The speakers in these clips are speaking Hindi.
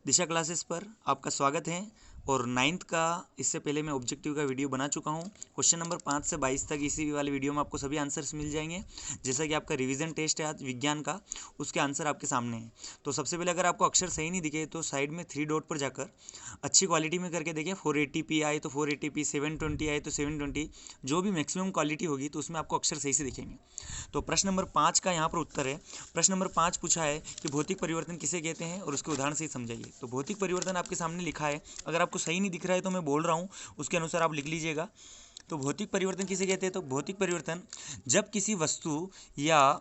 दिशा क्लासेस पर आपका स्वागत है। और 9th का इससे पहले मैं ऑब्जेक्टिव का वीडियो बना चुका हूँ। क्वेश्चन नंबर 5 से 22 तक इसी वाले वीडियो में आपको सभी आंसर्स मिल जाएंगे। जैसा कि आपका रिवीजन टेस्ट है आज विज्ञान का, उसके आंसर आपके सामने हैं। तो सबसे पहले अगर आपको अक्षर सही नहीं दिखे तो साइड में 3 डॉट पर जाकर अच्छी क्वालिटी में करके देखिए। 480p आए तो 480p, 720 आए तो 720, जो भी मैक्सिमम क्वालिटी होगी तो उसमें आपको अक्षर सही से दिखेंगे। तो प्रश्न नंबर 5 का यहाँ पर उत्तर है। प्रश्न नंबर 5 पूछा है कि भौतिक परिवर्तन किसे कहते हैं और उसके उदाहरण से समझाइए। तो भौतिक परिवर्तन आपके सामने लिखा है। अगर आपको सही नहीं दिख रहा है तो मैं बोल रहा हूँ, उसके अनुसार आप लिख लीजिएगा। तो भौतिक परिवर्तन किसे कहते हैं? तो भौतिक परिवर्तन जब किसी वस्तु या,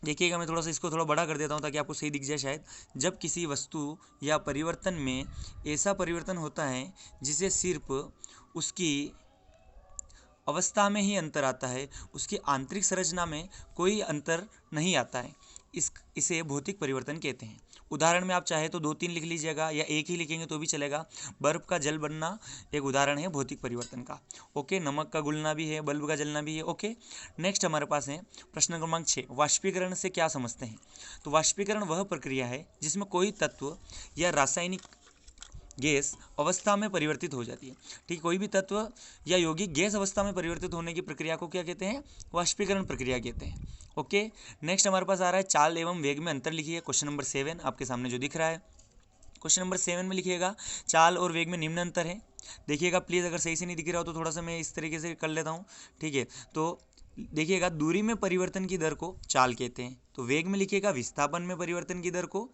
देखिएगा मैं थोड़ा सा इसको थोड़ा बड़ा कर देता हूँ ताकि आपको सही दिख जाए शायद। जब किसी वस्तु या परिवर्तन में ऐसा परिवर्तन होता है जिसे सिर्फ उसकी अवस्था में ही अंतर आता है, उसकी आंतरिक संरचना में कोई अंतर नहीं आता है, इसे भौतिक परिवर्तन कहते हैं। उदाहरण में आप चाहे तो 2-3 लिख लीजिएगा या एक ही लिखेंगे तो भी चलेगा। बर्फ का जल बनना एक उदाहरण है भौतिक परिवर्तन का। ओके, नमक का घुलना भी है, बल्ब का जलना भी है। ओके, नेक्स्ट हमारे पास है प्रश्न क्रमांक 6। वाष्पीकरण से क्या समझते हैं? तो वाष्पीकरण वह प्रक्रिया है जिसमें कोई तत्व या रासायनिक गैस अवस्था में परिवर्तित हो जाती है। ठीक, कोई भी तत्व या यौगिक गैस अवस्था में परिवर्तित होने की प्रक्रिया को क्या कहते हैं? वाष्पीकरण प्रक्रिया कहते हैं। ओके, नेक्स्ट हमारे पास आ रहा है चाल एवं वेग में अंतर लिखिए। क्वेश्चन नंबर 7 आपके सामने जो दिख रहा है, क्वेश्चन नंबर 7 में लिखिएगा चाल और वेग में निम्न अंतर है। देखिएगा प्लीज़, अगर सही से नहीं दिख रहा हो तो थोड़ा सा मैं इस तरीके से कर लेता हूँ। ठीक है, तो देखिएगा दूरी में परिवर्तन की दर को चाल कहते हैं। तो वेग में लिखिएगा विस्थापन में परिवर्तन की दर को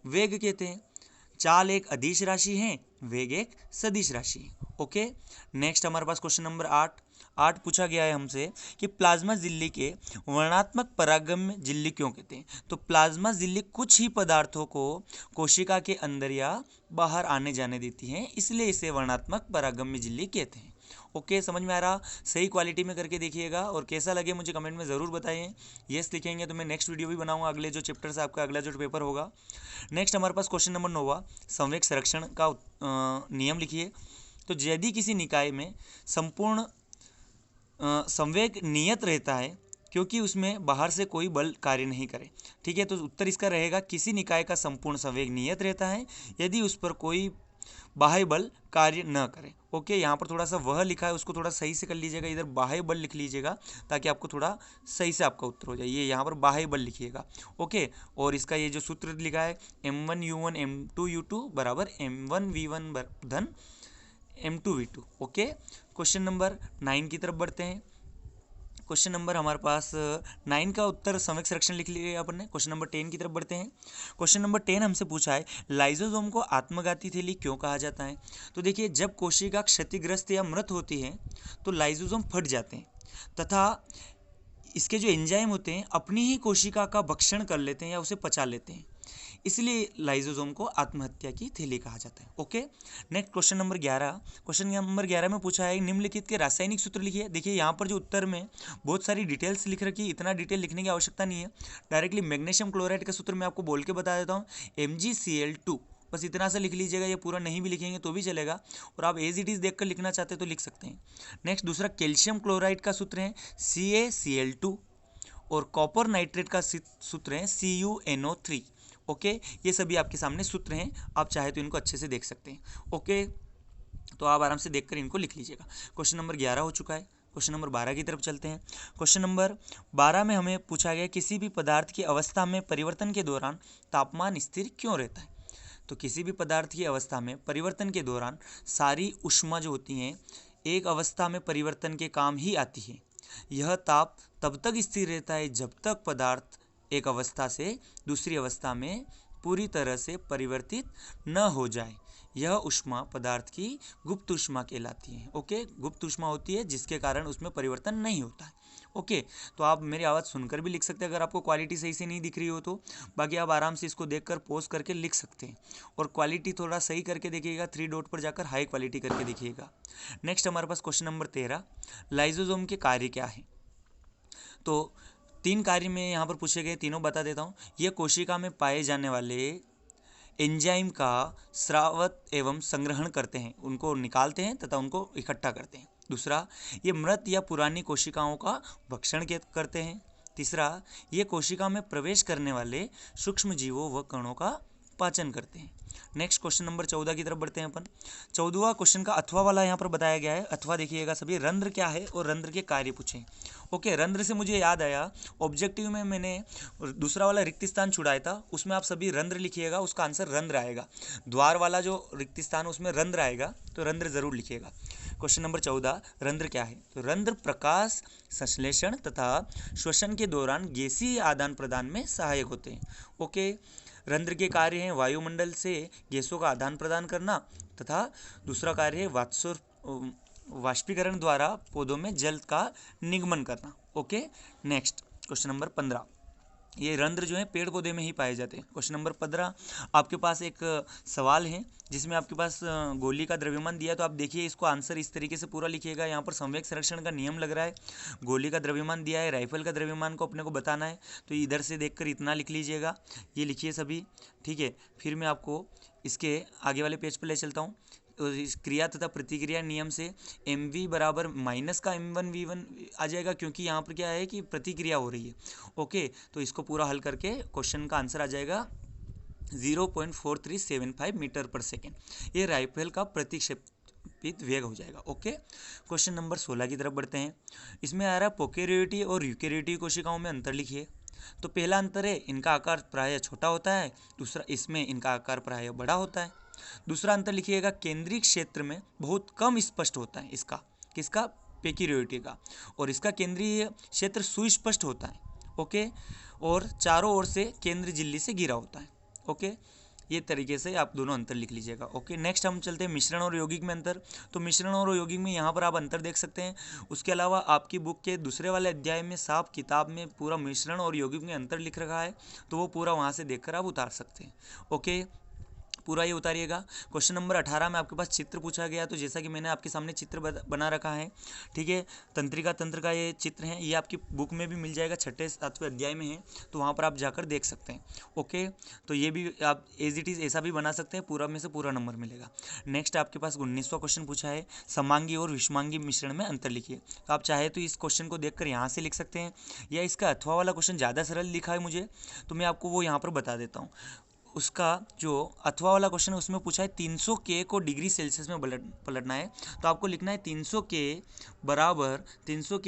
वेग कहते हैं। चाल एक अदिश राशि है, वेग एक सदिश राशि है। ओके, नेक्स्ट हमारे पास क्वेश्चन नंबर 8 पूछा गया है हमसे कि प्लाज्मा झिल्ली के वर्णात्मक परागम्य झिल्ली क्यों कहते हैं? तो प्लाज्मा झिल्ली कुछ ही पदार्थों को कोशिका के अंदर या बाहर आने जाने देती है, इसलिए इसे वर्णात्मक परागम्य झिल्ली कहते हैं। ओके, समझ में आ रहा? सही क्वालिटी में करके देखिएगा और कैसा लगे मुझे कमेंट में ज़रूर बताइए। यस लिखेंगे तो मैं नेक्स्ट वीडियो भी बनाऊंगा, अगले जो चैप्टर से आपका अगला जो पेपर होगा। नेक्स्ट हमारे पास क्वेश्चन नंबर 9, संवेग संरक्षण का नियम लिखिए। तो यदि किसी निकाय में संपूर्ण संवेग नियत रहता है क्योंकि उसमें बाहर से कोई बल कार्य नहीं करे। ठीक है, तो उत्तर इसका रहेगा किसी निकाय का संपूर्ण संवेग नियत रहता है यदि उस पर कोई बाह्य बल कार्य न करे। ओके, यहाँ पर थोड़ा सा वह लिखा है, उसको थोड़ा सही से कर लीजिएगा, इधर बाह्य बल लिख लीजिएगा ताकि आपको थोड़ा सही से आपका उत्तर हो जाए। ये यहाँ पर बाह्य बल लिखिएगा। ओके, और इसका ये जो सूत्र लिखा है m1u1 m2u2 बराबर m1v1 धन m2v2। ओके, क्वेश्चन नंबर 9 की तरफ बढ़ते हैं। क्वेश्चन नंबर हमारे पास 9 का उत्तर संवेग संरक्षण लिख लिया अपन ने। क्वेश्चन नंबर 10 की तरफ बढ़ते हैं। क्वेश्चन नंबर 10 हमसे पूछा है लाइसोसोम को आत्मघाती थैली क्यों कहा जाता है? तो देखिए, जब कोशिका क्षतिग्रस्त या मृत होती है तो लाइसोसोम फट जाते हैं तथा इसके जो एंजाइम होते हैं अपनी ही कोशिका का भक्षण कर लेते हैं या उसे पचा लेते हैं, इसलिए लाइसोसोम को आत्महत्या की थैली कहा जाता है। Okay, next question number 11। Question number 11 में पूछा है निम्नलिखित के रासायनिक सूत्र लिखिए। देखिए यहाँ पर जो उत्तर में बहुत सारी डिटेल्स लिख रखी है, इतना डिटेल लिखने की आवश्यकता नहीं है। डायरेक्टली मैग्नीशियम क्लोराइड का सूत्र मैं आपको बोल के बता देता हूँ, MgCl2, बस इतना सा लिख लीजिएगा। ये पूरा नहीं भी लिखेंगे तो भी चलेगा, और आप एज इट इज़ देखकर लिखना चाहते हैं तो लिख सकते हैं। नेक्स्ट दूसरा कैल्शियम क्लोराइड का सूत्र है CaCl2, और कॉपर नाइट्रेट का सूत्र है CuNO3। ओके, ये सभी आपके सामने सूत्र हैं, आप चाहे तो इनको अच्छे से देख सकते हैं। ओके, तो आप आराम से देखकर इनको लिख लीजिएगा। क्वेश्चन नंबर 11 हो चुका है। क्वेश्चन नंबर 12 की तरफ चलते हैं। क्वेश्चन नंबर 12 में हमें पूछा गया किसी भी पदार्थ की अवस्था में परिवर्तन के दौरान तापमान स्थिर क्यों रहता है? तो किसी भी पदार्थ की अवस्था में परिवर्तन के दौरान सारी ऊष्मा जो होती हैं एक अवस्था में परिवर्तन के काम ही आती है। यह ताप तब तक स्थिर रहता है जब तक पदार्थ एक अवस्था से दूसरी अवस्था में पूरी तरह से परिवर्तित न हो जाए। यह ऊष्मा पदार्थ की गुप्त ऊष्मा कहलाती है। ओके, गुप्त ऊष्मा होती है जिसके कारण उसमें परिवर्तन नहीं होता है। ओके, तो आप मेरी आवाज़ सुनकर भी लिख सकते हैं अगर आपको क्वालिटी सही से नहीं दिख रही हो तो। बाकी आप आराम से इसको देखकर पॉज करके लिख सकते हैं, और क्वालिटी थोड़ा सही करके देखिएगा, 3 डॉट पर जाकर हाई क्वालिटी करके देखिएगा। नेक्स्ट हमारे पास क्वेश्चन नंबर 13, लाइसोसोम के कार्य क्या है? तो 3 कार्य में यहाँ पर पूछे गए, तीनों बता देता हूँ। यह कोशिका में पाए जाने वाले एंजाइम का स्रावत एवं संग्रहण करते हैं, उनको निकालते हैं तथा उनको इकट्ठा करते हैं। दूसरा, ये मृत या पुरानी कोशिकाओं का भक्षण करते हैं। तीसरा, ये कोशिका में प्रवेश करने वाले सूक्ष्म जीवों व कणों का पाचन करते हैं। नेक्स्ट क्वेश्चन नंबर 14 की तरफ बढ़ते हैं अपन। 14वां क्वेश्चन का अथवा वाला यहाँ पर बताया गया है। अथवा देखिएगा सभी, रंध्र क्या है और रंध्र के कार्य पूछे। ओके, रंध्र से मुझे याद आया, ऑब्जेक्टिव में मैंने दूसरा वाला रिक्त स्थान छुड़ाया था, उसमें आप सभी रंध्र लिखिएगा, उसका आंसर रंध्र आएगा। द्वार वाला जो रिक्त स्थान उसमें रंध्र आएगा, तो रंध्र जरूर लिखिएगा। क्वेश्चन नंबर 14, रंध्र क्या है? तो रंध्र प्रकाश संश्लेषण तथा श्वसन के दौरान गैसीय आदान प्रदान में सहायक होते हैं। ओके, रंध्र के कार्य हैं वायुमंडल से गैसों का आदान प्रदान करना तथा दूसरा कार्य है वाष्पीकरण द्वारा पौधों में जल का निगमन करना। ओके, नेक्स्ट क्वेश्चन नंबर 15, ये रंध्र जो है पेड़ पौधे में ही पाए जाते हैं। क्वेश्चन नंबर 15, आपके पास एक सवाल है जिसमें आपके पास गोली का द्रव्यमान दिया, तो आप देखिए इसको आंसर इस तरीके से पूरा लिखिएगा। यहाँ पर संवेग संरक्षण का नियम लग रहा है, गोली का द्रव्यमान दिया है, राइफल का द्रव्यमान को अपने को बताना है, तो इधर से देखकर इतना लिख लीजिएगा, ये लिखिए सभी, ठीक है। फिर मैं आपको इसके आगे वाले पेज पर ले चलता हूँ। इस क्रिया तथा प्रतिक्रिया नियम से mv बराबर माइनस का m1v1 आ जाएगा, क्योंकि यहाँ पर क्या है कि प्रतिक्रिया हो रही है। ओके, तो इसको पूरा हल करके क्वेश्चन का आंसर आ जाएगा 0.4375 मीटर पर सेकेंड। ये राइफल का प्रतिक्षेपित वेग हो जाएगा। ओके, क्वेश्चन नंबर 16 की तरफ बढ़ते हैं। इसमें आ रहा है प्रोकैरियोटिक और यूकैरियोटिक कोशिकाओं में अंतर लिखिए। तो पहला अंतर है, इनका आकार प्रायः छोटा होता है, दूसरा इसमें इनका आकार प्रायः बड़ा होता है। दूसरा अंतर लिखिएगा, केंद्रीय क्षेत्र में बहुत कम स्पष्ट होता है इसका, किसका? प्रोकैरियोटिक का, और इसका केंद्रीय क्षेत्र सुस्पष्ट होता है। ओके, और चारों ओर से केंद्र झिल्ली से घिरा होता है। ओके, ये तरीके से आप दोनों अंतर लिख लीजिएगा। ओके, नेक्स्ट हम चलते हैं मिश्रण और यौगिक में अंतर। तो मिश्रण और यौगिक में यहाँ पर आप अंतर देख सकते हैं। उसके अलावा आपकी बुक के दूसरे वाले अध्याय में साफ किताब में पूरा मिश्रण और यौगिक में अंतर लिख रखा है, तो वो पूरा वहाँ से देखकर आप उतार सकते हैं। ओके, पूरा ये उतारिएगा। क्वेश्चन नंबर 18 में आपके पास चित्र पूछा गया, तो जैसा कि मैंने आपके सामने चित्र बना रखा है, ठीक है, तंत्रिका तंत्र का ये चित्र है, ये आपकी बुक में भी मिल जाएगा, 6-7वें अध्याय में है, तो वहाँ पर आप जाकर देख सकते हैं। ओके, तो ये भी आप एज इट इज़ ऐसा भी बना सकते हैं, पूरा में से पूरा नंबर मिलेगा। नेक्स्ट आपके पास 19वां क्वेश्चन पूछा है, समांगी और विषमांगी मिश्रण में अंतर लिखिए। तो आप चाहे तो इस क्वेश्चन को देखकर यहाँ से लिख सकते हैं, या इसका अथवा वाला क्वेश्चन ज़्यादा सरल लिखा है मुझे, तो मैं आपको वो यहाँ पर बता देता हूँ। उसका जो अथवा वाला क्वेश्चन है उसमें पूछा है 300 के को डिग्री सेल्सियस में पलटना है, तो आपको लिखना है 300 के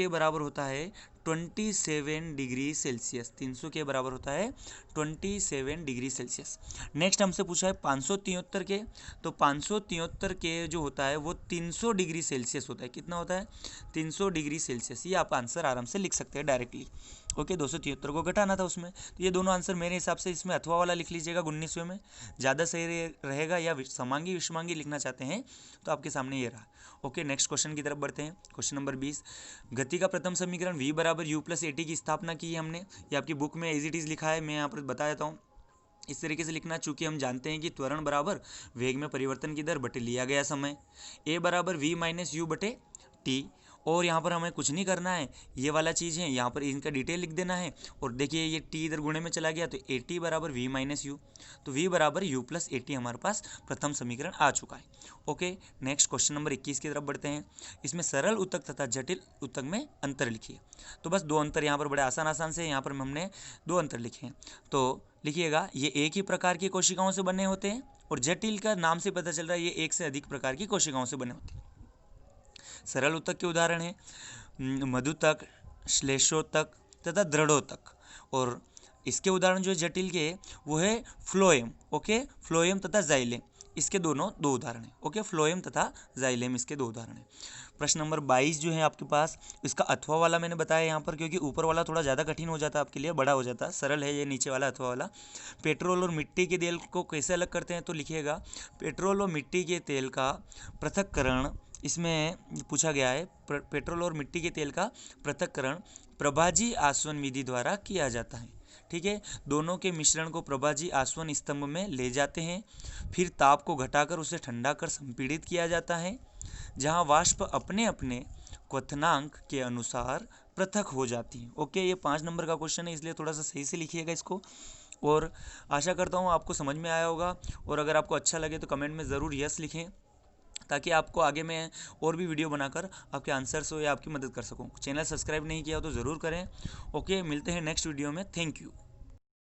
बराबर होता है 27 डिग्री सेल्सियस। 300 के बराबर होता है 27 डिग्री सेल्सियस। नेक्स्ट हमसे पूछा है 573 के, तो 573 के जो होता है वो 300 डिग्री सेल्सियस होता है। कितना होता है? 300 डिग्री सेल्सियस। ये आप आंसर आराम से लिख सकते हैं डायरेक्टली। ओके, 273 को घटाना था उसमें, तो ये दोनों आंसर मेरे हिसाब से इसमें अथवा वाला लिख लीजिएगा 19वें में, ज़्यादा सही रहेगा, या समांगी विषमांगी लिखना चाहते हैं तो आपके सामने ये रहा। ओके, नेक्स्ट क्वेश्चन की तरफ बढ़ते हैं। क्वेश्चन नंबर 20, गति का प्रथम समीकरण v बराबर u प्लस at की स्थापना की है हमने, ये आपकी बुक में एज इट इज़ लिखा है, मैं यहाँ पर बता देता हूँ। इस तरीके से लिखना, चूंकि हम जानते हैं कि त्वरण बराबर वेग में परिवर्तन की दर बटे लिया गया समय, a बराबर v माइनस यू बटे t, और यहाँ पर हमें कुछ नहीं करना है, ये वाला चीज़ है, यहाँ पर इनका डिटेल लिख देना है, और देखिए ये t इधर गुणे में चला गया, तो at बराबर v माइनस यू, तो v बराबर u प्लस at हमारे पास प्रथम समीकरण आ चुका है। ओके, नेक्स्ट क्वेश्चन नंबर 21 की तरफ बढ़ते हैं। इसमें सरल ऊतक तथा जटिल ऊतक में अंतर लिखिए। तो बस दो अंतर यहाँ पर बड़े आसान से यहाँ पर हमने दो अंतर लिखे हैं, तो लिखिएगा, ये एक ही प्रकार की कोशिकाओं से बने होते हैं, और जटिल का नाम से पता चल रहा है ये एक से अधिक प्रकार की कोशिकाओं से बने होते हैं। सरल ऊतक के उदाहरण हैं मधुतक, श्लेषोतक तथा दृढ़ोतक, और इसके उदाहरण जो जटिल के वो है फ्लोएम। ओके, फ्लोएम तथा जाइलेम, इसके दो उदाहरण हैं। ओके, फ्लोएम तथा जाइलेम इसके दो उदाहरण हैं। प्रश्न नंबर 22 जो है आपके पास, इसका अथवा वाला मैंने बताया यहाँ पर, क्योंकि ऊपर वाला थोड़ा ज़्यादा कठिन हो जाता है आपके लिए, बड़ा हो जाता है। सरल है ये नीचे वाला अथवा वाला। पेट्रोल और मिट्टी के तेल को कैसे अलग करते हैं, तो लिखिएगा, पेट्रोल और मिट्टी के तेल का पृथक्करण इसमें पूछा गया है। पेट्रोल और मिट्टी के तेल का पृथक्करण प्रभाजी आसवन विधि द्वारा किया जाता है। ठीक है, दोनों के मिश्रण को प्रभाजी आसवन स्तंभ में ले जाते हैं, फिर ताप को घटाकर उसे ठंडा कर संपीड़ित किया जाता है, जहां वाष्प अपने अपने क्वथनांक के अनुसार पृथक हो जाती हैं। ओके, ये 5 नंबर का क्वेश्चन है, इसलिए थोड़ा सा सही से लिखिएगा इसको, और आशा करता हूँ आपको समझ में आया होगा। और अगर आपको अच्छा लगे तो कमेंट में ज़रूर यस लिखें, ताकि आपको आगे मैं और भी वीडियो बनाकर आपके आंसर्स हो या आपकी मदद कर सकूं। चैनल सब्सक्राइब नहीं किया हो तो ज़रूर करें। ओके, मिलते हैं नेक्स्ट वीडियो में। Thank you.